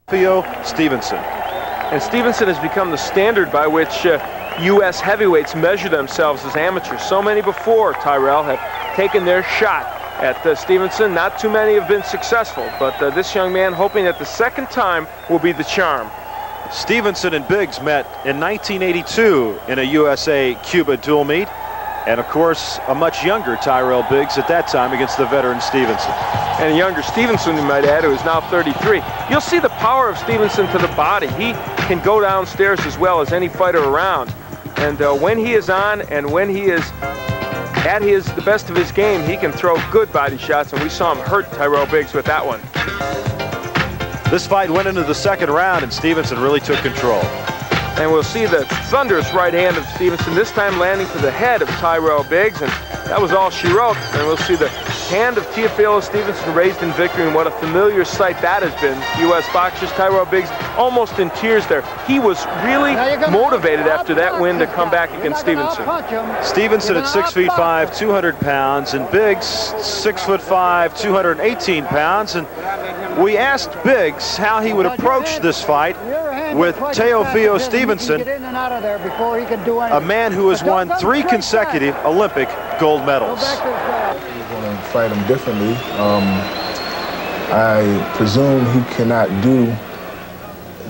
Stevenson. And Stevenson has become the standard by which U.S. heavyweights measure themselves as amateurs. So many before Tyrell have taken their shot at Stevenson. Not too many have been successful, but this young man hoping that the second time will be the charm. Stevenson and Biggs met in 1982 in a USA-Cuba dual meet. And, of course, a much younger Tyrell Biggs at that time against the veteran Stevenson. And a younger Stevenson, you might add, who is now 33. You'll see the power of Stevenson to the body. He can go downstairs as well as any fighter around. And when he is on and when he is at the best of his game, he can throw good body shots, and we saw him hurt Tyrell Biggs with that one. This fight went into the second round, and Stevenson really took control. And we'll see the thunderous right hand of Stevenson, this time landing to the head of Tyrell Biggs, and that was all she wrote. And we'll see the hand of Teofilo Stevenson raised in victory, and what a familiar sight that has been. U.S. boxers, Tyrell Biggs almost in tears there. He was really motivated after that win to come back against Stevenson. Stevenson at 6'5", 200 pounds, and Biggs 6'5", 218 pounds. And we asked Biggs how he would approach this fight with Teofilo Stevenson, a man who has won 3 consecutive Olympic gold medals. We're going to fight him differently. I presume he cannot do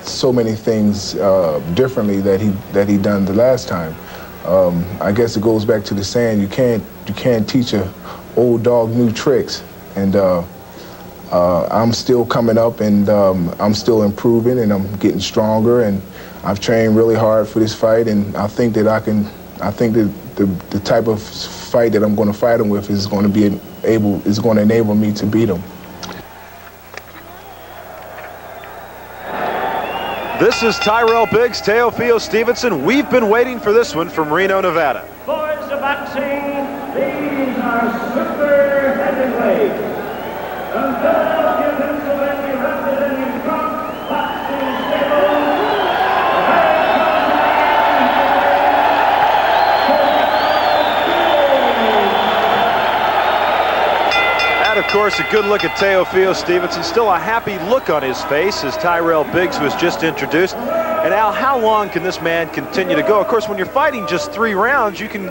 so many things differently that he done the last time. I guess it goes back to the saying, you can't teach a old dog new tricks. And I'm still coming up, and I'm still improving, and I'm getting stronger, and I've trained really hard for this fight, and I think that the type of fight that I'm going to fight him with is going to enable me to beat him. This is Tyrell Biggs, Teofilo Stevenson. We've been waiting for this one from Reno, Nevada. Boys of boxing, these are super heavyweights. From Philadelphia, Pennsylvania, representing Trump Boxing Stable. And of course, a good look at Teofilo Stevenson. Still a happy look on his face as Tyrell Biggs was just introduced. And Al, how long can this man continue to go? Of course, when you're fighting just 3 rounds, you can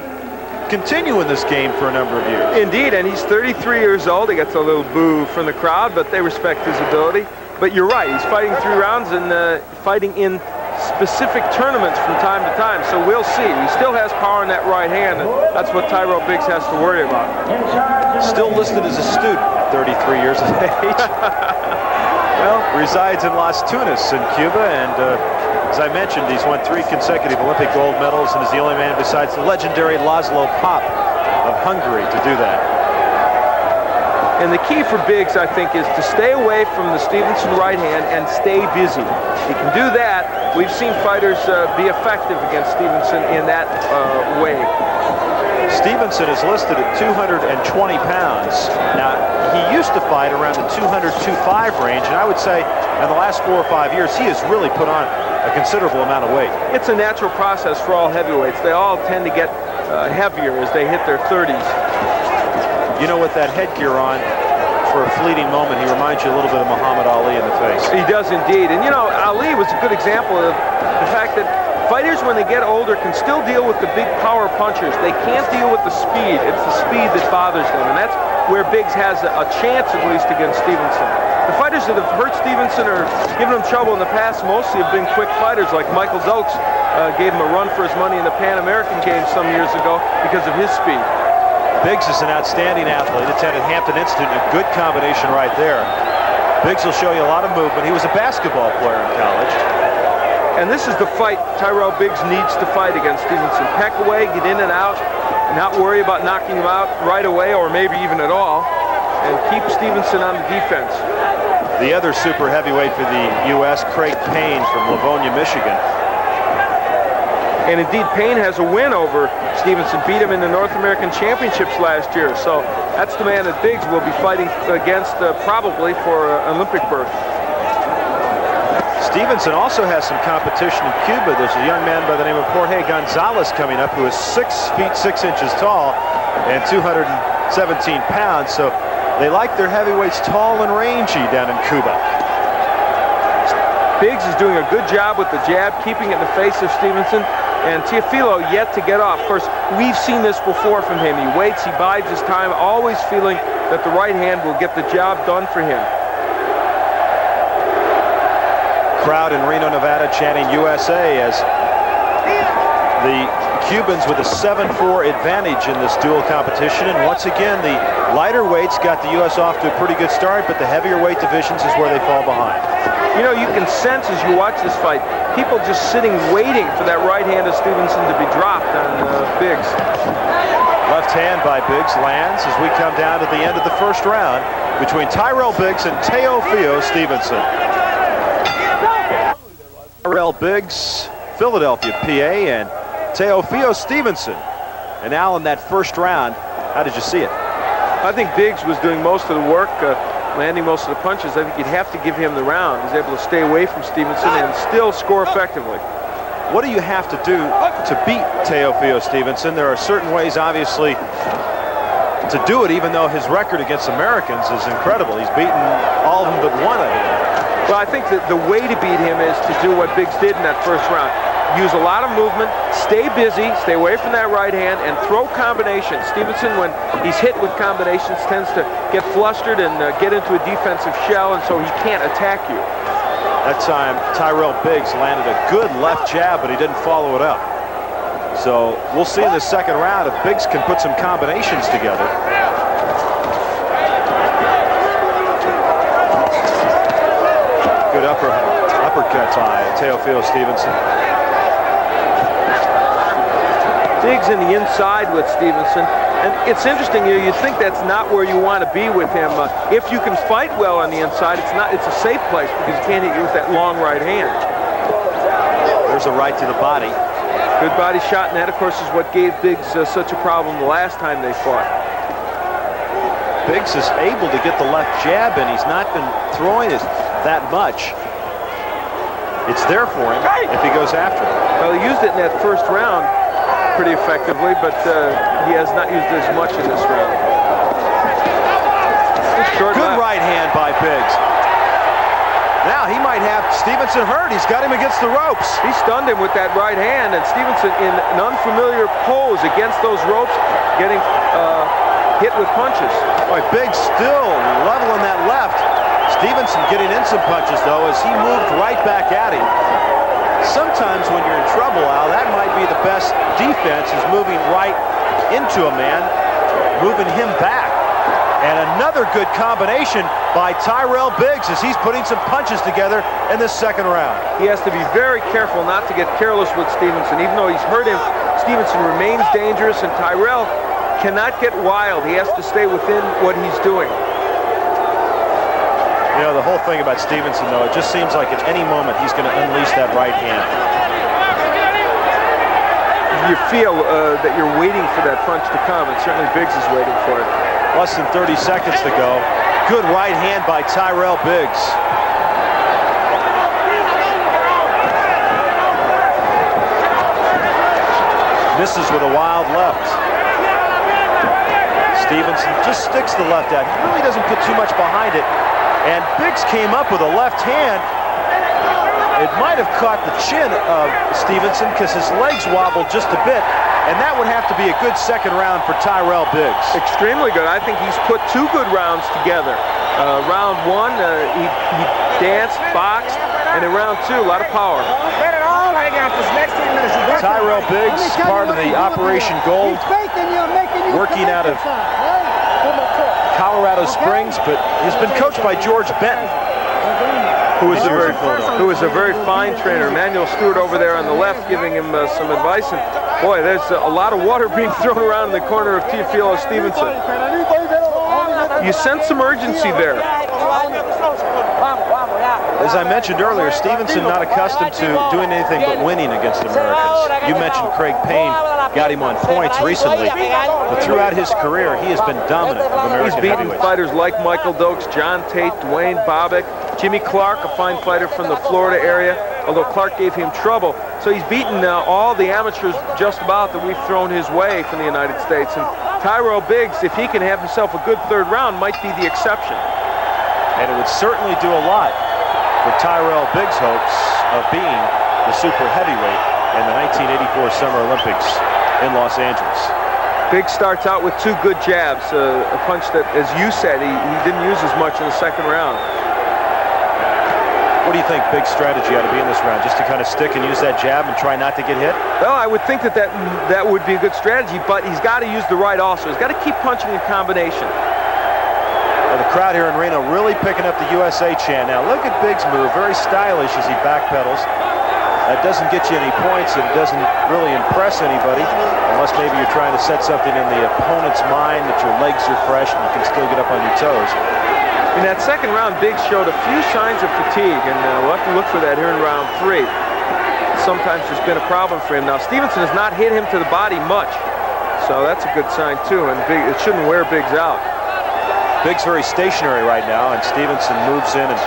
continue in this game for a number of years. Indeed, and he's 33 years old. He gets a little boo from the crowd, but they respect his ability. But you're right, he's fighting 3 rounds and fighting in specific tournaments from time to time, so we'll see. He still has power in that right hand, and that's what Tyrell Biggs has to worry about. Still listed as a student, 33 years of age. Well, resides in Las Tunas in Cuba, and as I mentioned, he's won 3 consecutive Olympic gold medals and is the only man besides the legendary Laszlo Papp of Hungary to do that. And the key for Biggs, I think, is to stay away from the Stevenson right hand and stay busy. He can do that. We've seen fighters be effective against Stevenson in that way. Stevenson is listed at 220 pounds. Now, he used to fight around the 200-205 range, and I would say in the last 4 or 5 years, he has really put on a considerable amount of weight. It's a natural process for all heavyweights. They all tend to get heavier as they hit their 30s. You know, with that headgear on, for a fleeting moment, he reminds you a little bit of Muhammad Ali in the face. He does indeed. And you know, Ali was a good example of the fact that fighters, when they get older, can still deal with the big power punchers. They can't deal with the speed. It's the speed that bothers them. And that's where Biggs has a chance, at least, against Stevenson. The fighters that have hurt Stevenson or given him trouble in the past mostly have been quick fighters, like Michael Dokes gave him a run for his money in the Pan American Games some years ago because of his speed. Biggs is an outstanding athlete. Attended Hampton Institute, a good combination right there. Biggs will show you a lot of movement. He was a basketball player in college. And this is the fight Tyrell Biggs needs to fight against Stevenson. Peck away, get in and out, not worry about knocking him out right away or maybe even at all, and keep Stevenson on the defense. The other super heavyweight for the U.S., Craig Payne from Livonia, Michigan. And indeed, Payne has a win over Stevenson, beat him in the North American Championships last year. So that's the man that Biggs will be fighting against probably for an Olympic berth. Stevenson also has some competition in Cuba. There's a young man by the name of Jorge Gonzalez coming up who is 6 feet 6 inches tall and 217 pounds. So they like their heavyweights tall and rangy down in Cuba. Biggs is doing a good job with the jab, keeping it in the face of Stevenson. And Teofilo yet to get off. Of course, we've seen this before from him. He waits, he bides his time, always feeling that the right hand will get the job done for him. Crowd in Reno, Nevada chanting USA as the Cubans with a 7-4 advantage in this dual competition. And once again, the lighter weights got the U.S. off to a pretty good start, but the heavier weight divisions is where they fall behind. You know, you can sense as you watch this fight, people just sitting waiting for that right hand of Stevenson to be dropped on Biggs. Left hand by Biggs lands as we come down to the end of the first round between Tyrell Biggs and Teofilo Stevenson. Tyrell Biggs, Philadelphia, PA, and Teofilo Stevenson. And now in that first round, how did you see it? I think Biggs was doing most of the work, landing most of the punches. I think you'd have to give him the round. He's able to stay away from Stevenson and still score effectively. What do you have to do to beat Teofilo Stevenson? There are certain ways, obviously, to do it, even though his record against Americans is incredible. He's beaten all of them but one, I think. Well, I think that the way to beat him is to do what Biggs did in that first round. Use a lot of movement, stay busy, stay away from that right hand, and throw combinations. Stevenson, when he's hit with combinations, tends to get flustered and get into a defensive shell, and so he can't attack you. That time, Tyrell Biggs landed a good left jab, but he didn't follow it up. So we'll see in the second round if Biggs can put some combinations together. Good uppercut by Teofilo Stevenson. Biggs in the inside with Stevenson, and it's interesting. You think that's not where you want to be with him. If you can fight well on the inside, it's a safe place because you can't hit you with that long right hand. There's a right to the body. Good body shot, and that, of course, is what gave Biggs such a problem the last time they fought. Biggs is able to get the left jab, and he's not been throwing it that much. It's there for him if he goes after it. Well, he used it in that first round pretty effectively, but he has not used it as much in this round. Good right hand by Biggs. Now he might have Stevenson hurt. He's got him against the ropes. He stunned him with that right hand, and Stevenson in an unfamiliar pose against those ropes, getting hit with punches. Boy, Biggs still leveling that left. Stevenson getting in some punches, though, as he moved right back at him. Sometimes when you're in trouble, Al, that might be the best defense, is moving right into a man, moving him back. And another good combination by Tyrell Biggs as he's putting some punches together in this second round. He has to be very careful not to get careless with Stevenson. Even though he's hurt him, Stevenson remains dangerous, and Tyrell cannot get wild. He has to stay within what he's doing. You know, the whole thing about Stevenson, though, it just seems like at any moment he's going to unleash that right hand. You feel that you're waiting for that punch to come, and certainly Biggs is waiting for it. Less than 30 seconds to go. Good right hand by Tyrell Biggs. Misses with a wild left. Stevenson just sticks the left out. He really doesn't put too much behind it. And Biggs came up with a left hand. It might have caught the chin of Stevenson because his legs wobbled just a bit. And that would have to be a good second round for Tyrell Biggs. Extremely good. I think he's put two good rounds together. Round one, he danced, boxed, and in round two, a lot of power. Tyrell Biggs, part of the Operation Gold, working out of Colorado Springs, but he's been coached by George Benton, who is a very fine trainer. Emmanuel Stewart over there on the left giving him some advice. And boy, there's a lot of water being thrown around in the corner of Teofilo Stevenson. You sense some urgency there. As I mentioned earlier, Stevenson not accustomed to doing anything but winning against Americans. You mentioned Craig Payne got him on points recently, but throughout his career, he has been dominant of American He's beaten heavyweights. fighters like Michael Dokes, John Tate, Dwayne Bobbick, Jimmy Clark, a fine fighter from the Florida area, although Clark gave him trouble. So he's beaten all the amateurs just about that we've thrown his way from the United States. And Tyrell Biggs, if he can have himself a good third round, might be the exception. And it would certainly do a lot for for Tyrell Biggs' hopes of being the super heavyweight in the 1984 Summer Olympics in Los Angeles. Biggs starts out with 2 good jabs, a punch that, as you said, he didn't use as much in the second round. What do you think Biggs' strategy ought to be in this round? Just to kind of stick and use that jab and try not to get hit? Well, I would think that would be a good strategy, but he's got to use the right also. He's got to keep punching in combination. Well, the crowd here in Reno really picking up the USA chant. Now look at Biggs' move, very stylish as he backpedals. That doesn't get you any points, and it doesn't really impress anybody, unless maybe you're trying to set something in the opponent's mind that your legs are fresh and you can still get up on your toes. In that second round, Biggs showed a few signs of fatigue, and we'll have to look for that here in round 3. Sometimes there's been a problem for him. Now, Stevenson has not hit him to the body much, so that's a good sign, too, and it shouldn't wear Biggs out. Biggs very stationary right now, and Stevenson moves in and